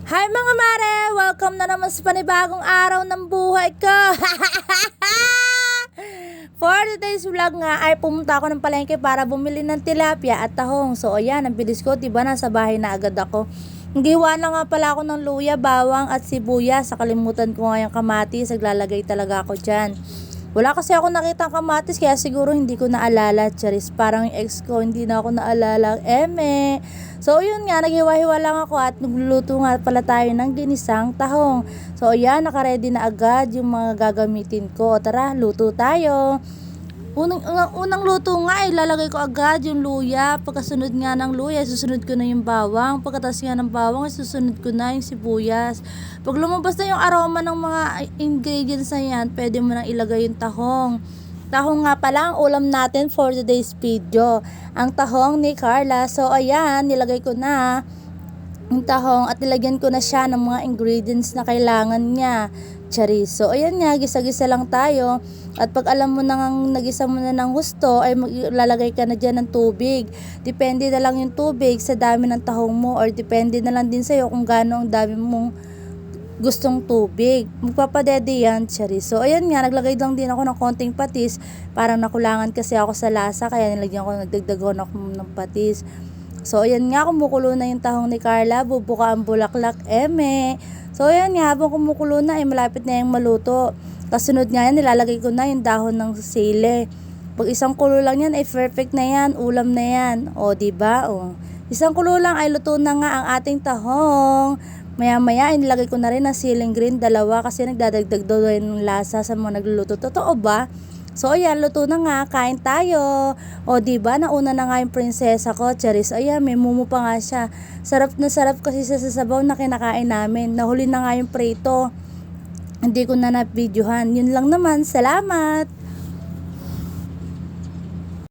Hi mga mare! Welcome na naman sa panibagong araw ng buhay ko! For today's vlog nga ay pumunta ako ng palengke para bumili ng tilapia at tahong. So ayan, ang bilis ko, diba nasa bahay na agad ako. Naghiwa na nga pala ako ng luya, bawang at sibuyas. Sa kalimutan ko nga yung kamatis, naglalagay talaga ako dyan. Wala kasi ako nakitang kamatis kaya siguro hindi ko naalala, charis. Parang yung ex ko, hindi na ako naalala. Eme! So yun nga, naghiwa-hiwa lang ako at nagluluto nga pala tayo ng ginisang tahong. So ayan, nakaredy na agad yung mga gagamitin ko. Tara, luto tayo. Unang luto nga ay lalagay ko agad yung luya. Pagkasunod nga ng luya, susunod ko na yung bawang. Pagkatas nga ng bawang, susunod ko na yung sibuyas. Pag lumabas na yung aroma ng mga ingredients na yan, pwede mo nang ilagay yung tahong. Tahong nga pala ang ulam natin for today's video. Ang tahong ni Carla. So ayan, nilagay ko na yung tahong at nilagyan ko na siya ng mga ingredients na kailangan niya. Charis. So ayan nga, gisa-gisa lang tayo. At pag alam mo nang nagisa mo na ng gusto, ay maglalagay ka na dyan ng tubig. Depende na lang yung tubig sa dami ng tahong mo, or depende na lang din sa'yo kung gaano ang dami mong gustong tubig. Magpapadede yan, Charis. So ayan nga, naglagay lang din ako ng konting patis. Parang nakulangan kasi ako sa lasa, kaya nagdagdagon ako ng patis. So ayan nga, kumukulo na yung tahong ni Carla. Bubuka ang bulaklak, eme. So ayan nga, habang kumukulo na ay malapit na yung maluto. Kasunod nga yan, nilalagay ko na yung dahon ng sili. Pag isang kulo lang yan ay perfect na yan, ulam na yan. O diba? O. Isang kulo lang ay luto na nga ang ating tahong. Maya maya ay nilagay ko na rin ng siling green, 2 kasi nagdadagdag daw ng lasa sa mga nagluluto. Totoo ba? So ayan, luto na nga, kain tayo. O diba, nauna na nga yung prinsesa ko, Charis. Ayan, may mumu pa nga siya. Sarap na sarap kasi sa sasabaw na kinakain namin. Nahuli na nga yung prito. Hindi ko na na-videohan. Yun lang naman, salamat!